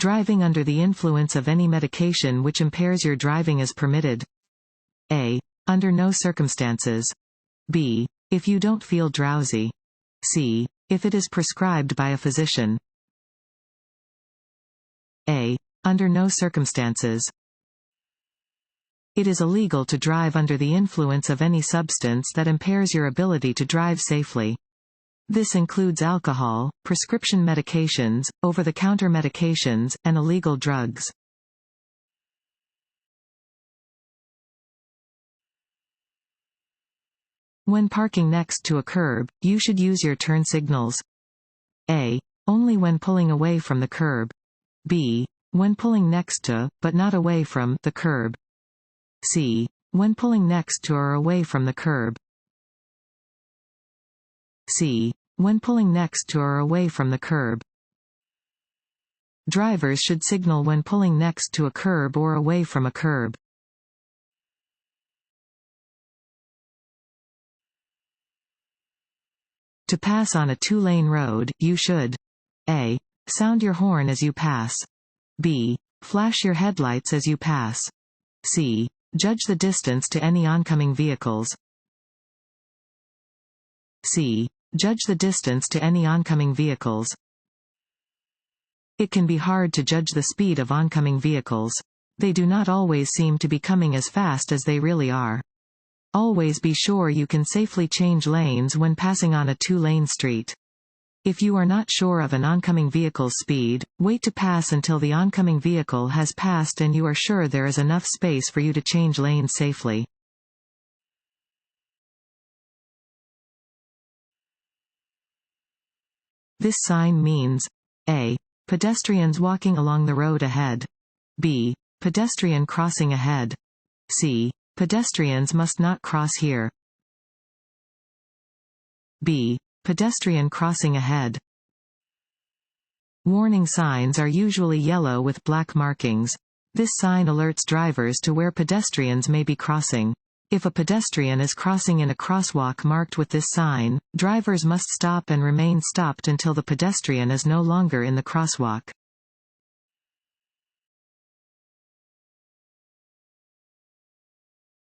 Driving under the influence of any medication which impairs your driving is permitted. A. Under no circumstances. B. If you don't feel drowsy. C. If it is prescribed by a physician. A. Under no circumstances. It is illegal to drive under the influence of any substance that impairs your ability to drive safely. This includes alcohol, prescription medications, over-the-counter medications, and illegal drugs. When parking next to a curb, you should use your turn signals. A. Only when pulling away from the curb. B. When pulling next to, but not away from, the curb. C. When pulling next to or away from the curb. C. When pulling next to or away from the curb. Drivers should signal when pulling next to a curb or away from a curb. To pass on a two-lane road, you should A. Sound your horn as you pass. B. Flash your headlights as you pass. C. Judge the distance to any oncoming vehicles. C. Judge the distance to any oncoming vehicles. It can be hard to judge the speed of oncoming vehicles. They do not always seem to be coming as fast as they really are. Always be sure you can safely change lanes when passing on a two-lane street. If you are not sure of an oncoming vehicle's speed, wait to pass until the oncoming vehicle has passed and you are sure there is enough space for you to change lanes safely. This sign means A. Pedestrians walking along the road ahead. B. Pedestrian crossing ahead. C. Pedestrians must not cross here. B. Pedestrian crossing ahead. Warning signs are usually yellow with black markings. This sign alerts drivers to where pedestrians may be crossing. If a pedestrian is crossing in a crosswalk marked with this sign, drivers must stop and remain stopped until the pedestrian is no longer in the crosswalk.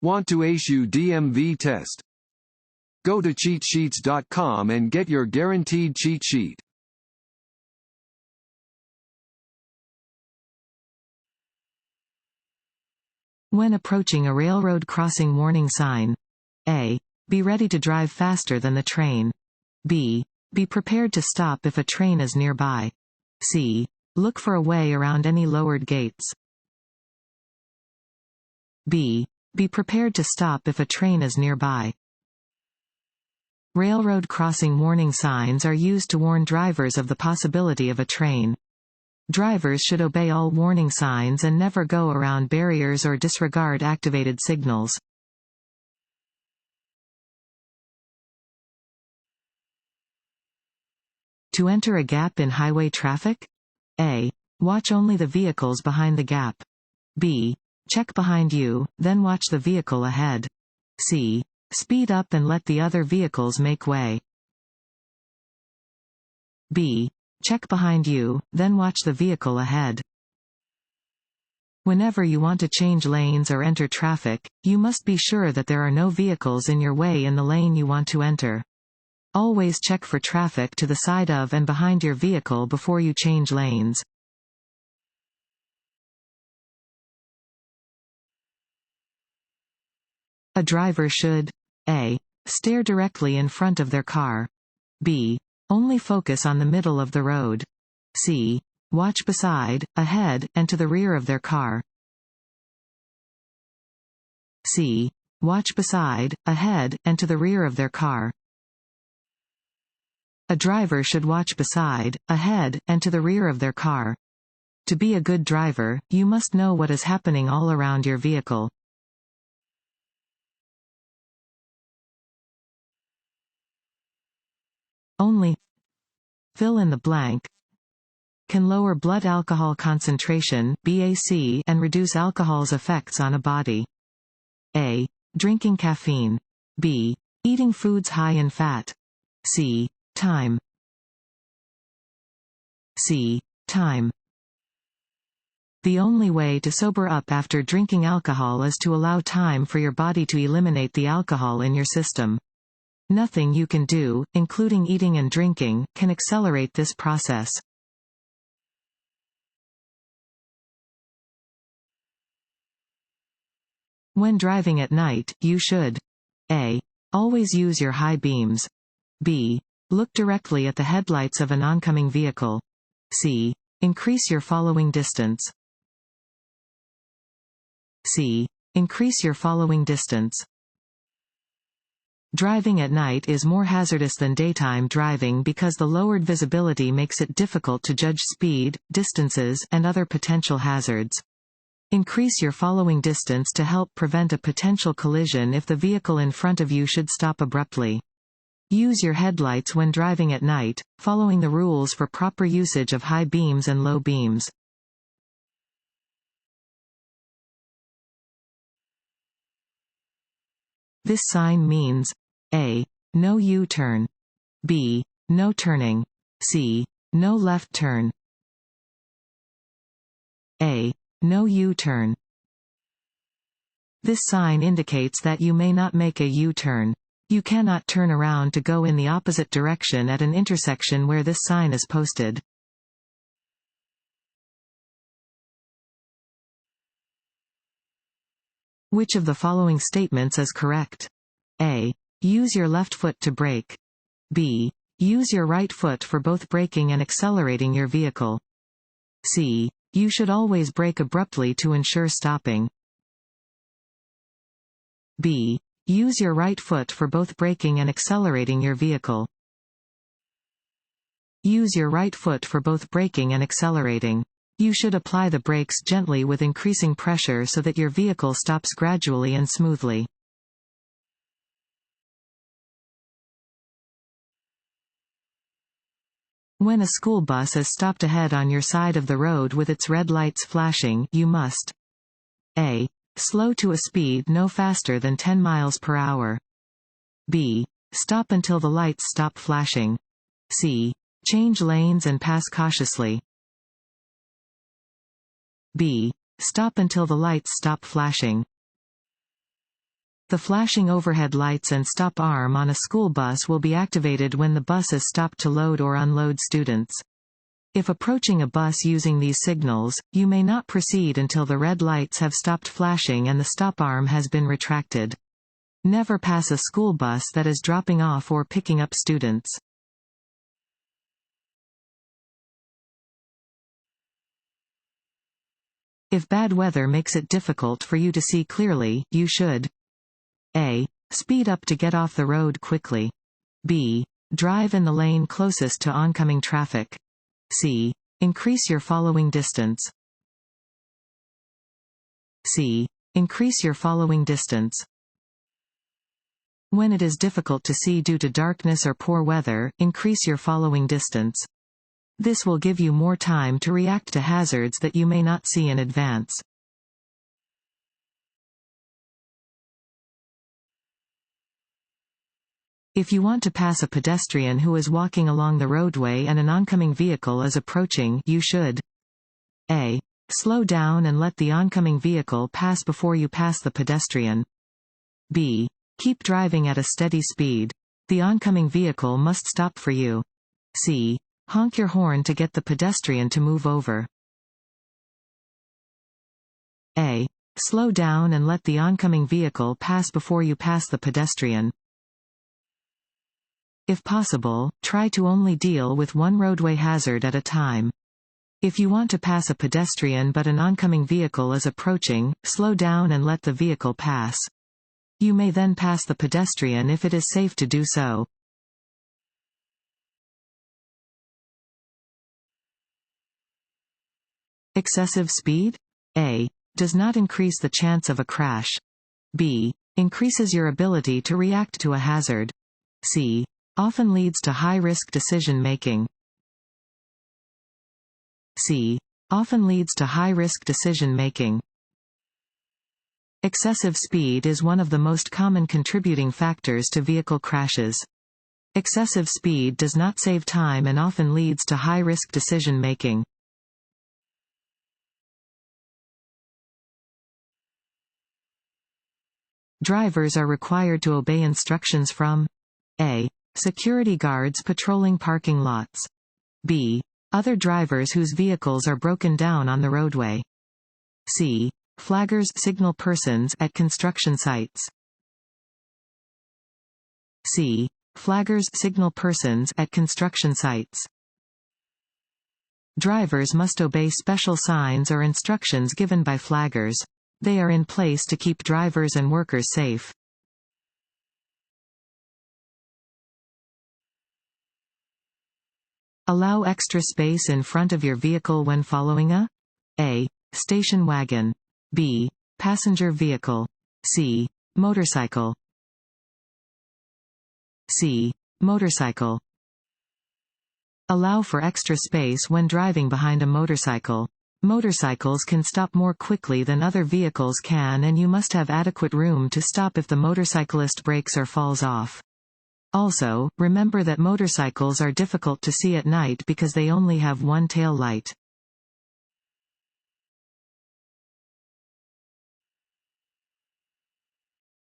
Want to ace your DMV test? Go to cheatsheets.com and get your guaranteed cheat sheet. When approaching a railroad crossing warning sign. A. Be ready to drive faster than the train. B. Be prepared to stop if a train is nearby. C. Look for a way around any lowered gates. B. Be prepared to stop if a train is nearby. Railroad crossing warning signs are used to warn drivers of the possibility of a train. Drivers should obey all warning signs and never go around barriers or disregard activated signals. To enter a gap in highway traffic? A. Watch only the vehicles behind the gap. B. Check behind you, then watch the vehicle ahead. C. Speed up and let the other vehicles make way. B. Check behind you, then watch the vehicle ahead. Whenever you want to change lanes or enter traffic, you must be sure that there are no vehicles in your way in the lane you want to enter. Always check for traffic to the side of and behind your vehicle before you change lanes. A driver should A. Stare directly in front of their car. B. Only focus on the middle of the road. C. Watch beside, ahead, and to the rear of their car. C. Watch beside, ahead, and to the rear of their car. A driver should watch beside, ahead, and to the rear of their car. To be a good driver, you must know what is happening all around your vehicle. Only fill in the blank can lower blood alcohol concentration (BAC) and reduce alcohol's effects on a body. A. Drinking caffeine. B. Eating foods high in fat. C. Time. C. Time. The only way to sober up after drinking alcohol is to allow time for your body to eliminate the alcohol in your system. Nothing you can do, including eating and drinking, can accelerate this process. When driving at night, you should A. Always use your high beams. B. Look directly at the headlights of an oncoming vehicle. C. Increase your following distance. C. Increase your following distance. Driving at night is more hazardous than daytime driving because the lowered visibility makes it difficult to judge speed, distances, and other potential hazards. Increase your following distance to help prevent a potential collision if the vehicle in front of you should stop abruptly. Use your headlights when driving at night, following the rules for proper usage of high beams and low beams. This sign means A. No U-turn. B. No turning. C. No left turn. A. No U-turn. This sign indicates that you may not make a U-turn. You cannot turn around to go in the opposite direction at an intersection where this sign is posted. Which of the following statements is correct? A. Use your left foot to brake. B. Use your right foot for both braking and accelerating your vehicle. C. You should always brake abruptly to ensure stopping. B. Use your right foot for both braking and accelerating your vehicle. Use your right foot for both braking and accelerating. You should apply the brakes gently with increasing pressure so that your vehicle stops gradually and smoothly. When a school bus is stopped ahead on your side of the road with its red lights flashing, you must A. Slow to a speed no faster than 10 miles per hour. B. Stop until the lights stop flashing. C. Change lanes and pass cautiously. B. Stop until the lights stop flashing. The flashing overhead lights and stop arm on a school bus will be activated when the bus is stopped to load or unload students. If approaching a bus using these signals, you may not proceed until the red lights have stopped flashing and the stop arm has been retracted. Never pass a school bus that is dropping off or picking up students. If bad weather makes it difficult for you to see clearly, you should A. Speed up to get off the road quickly. B. Drive in the lane closest to oncoming traffic. C. Increase your following distance. C. Increase your following distance. When it is difficult to see due to darkness or poor weather, increase your following distance. This will give you more time to react to hazards that you may not see in advance. If you want to pass a pedestrian who is walking along the roadway and an oncoming vehicle is approaching, you should A. Slow down and let the oncoming vehicle pass before you pass the pedestrian. B. Keep driving at a steady speed. The oncoming vehicle must stop for you. C. Honk your horn to get the pedestrian to move over. A. Slow down and let the oncoming vehicle pass before you pass the pedestrian. If possible, try to only deal with one roadway hazard at a time. If you want to pass a pedestrian but an oncoming vehicle is approaching, slow down and let the vehicle pass. You may then pass the pedestrian if it is safe to do so. Excessive speed? A. Does not increase the chance of a crash. B. Increases your ability to react to a hazard. C. Often leads to high-risk decision-making. C. Often leads to high-risk decision-making. Excessive speed is one of the most common contributing factors to vehicle crashes. Excessive speed does not save time and often leads to high-risk decision-making. Drivers are required to obey instructions from a. Security guards patrolling parking lots. b. Other drivers whose vehicles are broken down on the roadway. c. Flaggers signal persons at construction sites. c. Flaggers signal persons at construction sites. Drivers must obey special signs or instructions given by flaggers. They are in place to keep drivers and workers safe. Allow extra space in front of your vehicle when following a. Station wagon. b. Passenger vehicle. c. Motorcycle. c. Motorcycle. Allow for extra space when driving behind a motorcycle. Motorcycles can stop more quickly than other vehicles can, and you must have adequate room to stop if the motorcyclist brakes or falls off. Also, remember that motorcycles are difficult to see at night because they only have one tail light.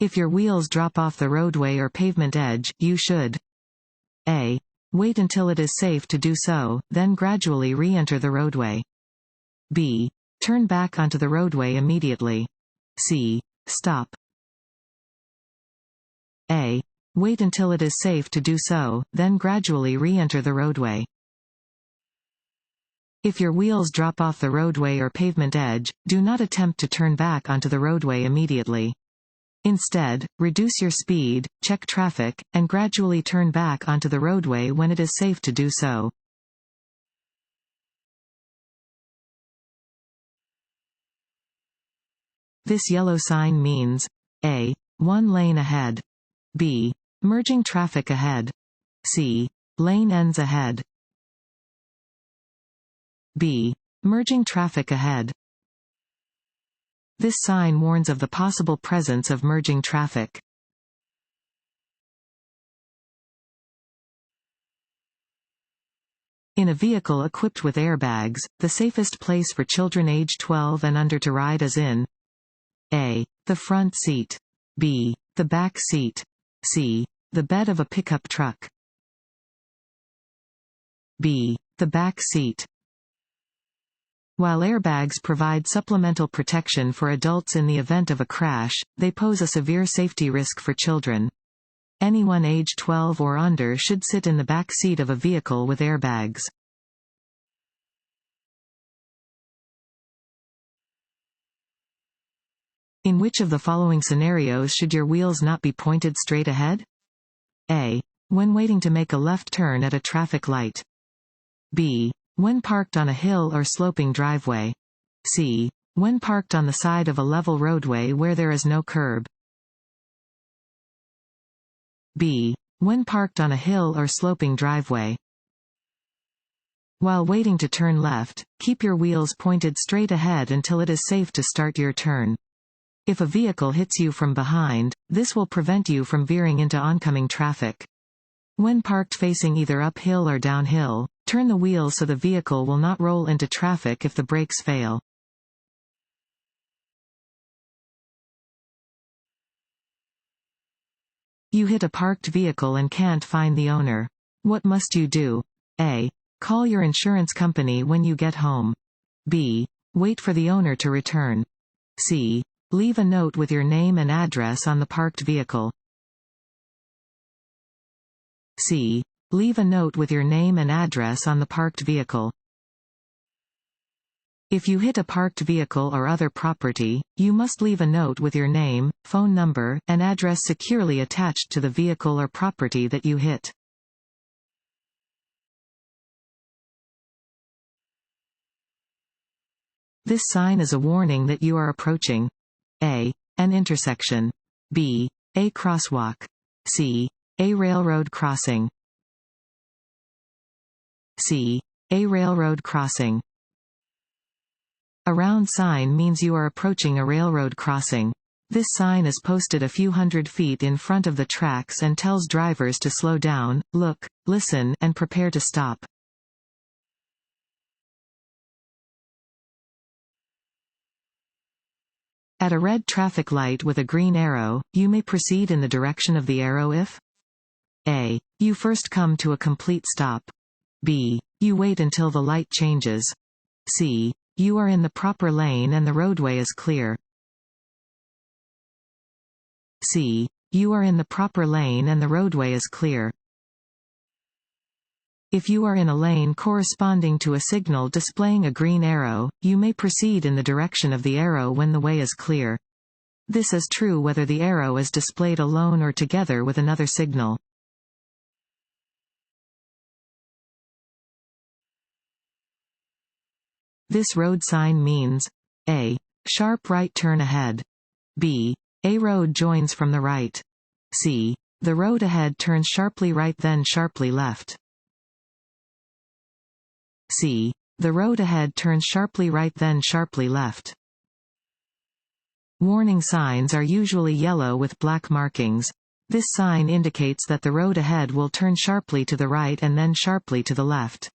If your wheels drop off the roadway or pavement edge, you should a. Wait until it is safe to do so, then gradually re-enter the roadway. b. Turn back onto the roadway immediately. c. Stop. a. Wait until it is safe to do so, then gradually re-enter the roadway. If your wheels drop off the roadway or pavement edge, do not attempt to turn back onto the roadway immediately. Instead, reduce your speed, check traffic, and gradually turn back onto the roadway when it is safe to do so. This yellow sign means a. One lane ahead. b. Merging traffic ahead. c. Lane ends ahead. b. Merging traffic ahead. This sign warns of the possible presence of merging traffic. In a vehicle equipped with airbags, the safest place for children age 12 and under to ride is in a. The front seat. b. The back seat. c. The bed of a pickup truck. b. The back seat. While airbags provide supplemental protection for adults in the event of a crash, they pose a severe safety risk for children. Anyone age 12 or under should sit in the back seat of a vehicle with airbags. In which of the following scenarios should your wheels not be pointed straight ahead? a. When waiting to make a left turn at a traffic light. b. When parked on a hill or sloping driveway. c. When parked on the side of a level roadway where there is no curb. b. When parked on a hill or sloping driveway. While waiting to turn left, keep your wheels pointed straight ahead until it is safe to start your turn. If a vehicle hits you from behind, this will prevent you from veering into oncoming traffic. When parked facing either uphill or downhill, turn the wheels so the vehicle will not roll into traffic if the brakes fail. You hit a parked vehicle and can't find the owner. What must you do? a. Call your insurance company when you get home. b. Wait for the owner to return. c. Leave a note with your name and address on the parked vehicle. c. Leave a note with your name and address on the parked vehicle. If you hit a parked vehicle or other property, you must leave a note with your name, phone number, and address securely attached to the vehicle or property that you hit. This sign is a warning that you are approaching a. An intersection. b. A crosswalk. c. A railroad crossing. c. A railroad crossing. A round sign means you are approaching a railroad crossing. This sign is posted a few hundred feet in front of the tracks and tells drivers to slow down, look, listen, and prepare to stop. At a red traffic light with a green arrow, you may proceed in the direction of the arrow if A. You first come to a complete stop. B. You wait until the light changes. C. You are in the proper lane and the roadway is clear. C. You are in the proper lane and the roadway is clear. If you are in a lane corresponding to a signal displaying a green arrow, you may proceed in the direction of the arrow when the way is clear. This is true whether the arrow is displayed alone or together with another signal. This road sign means A. Sharp right turn ahead. B. A road joins from the right. C. The road ahead turns sharply right then sharply left. C. The road ahead turns sharply right then sharply left. Warning signs are usually yellow with black markings. This sign indicates that the road ahead will turn sharply to the right and then sharply to the left.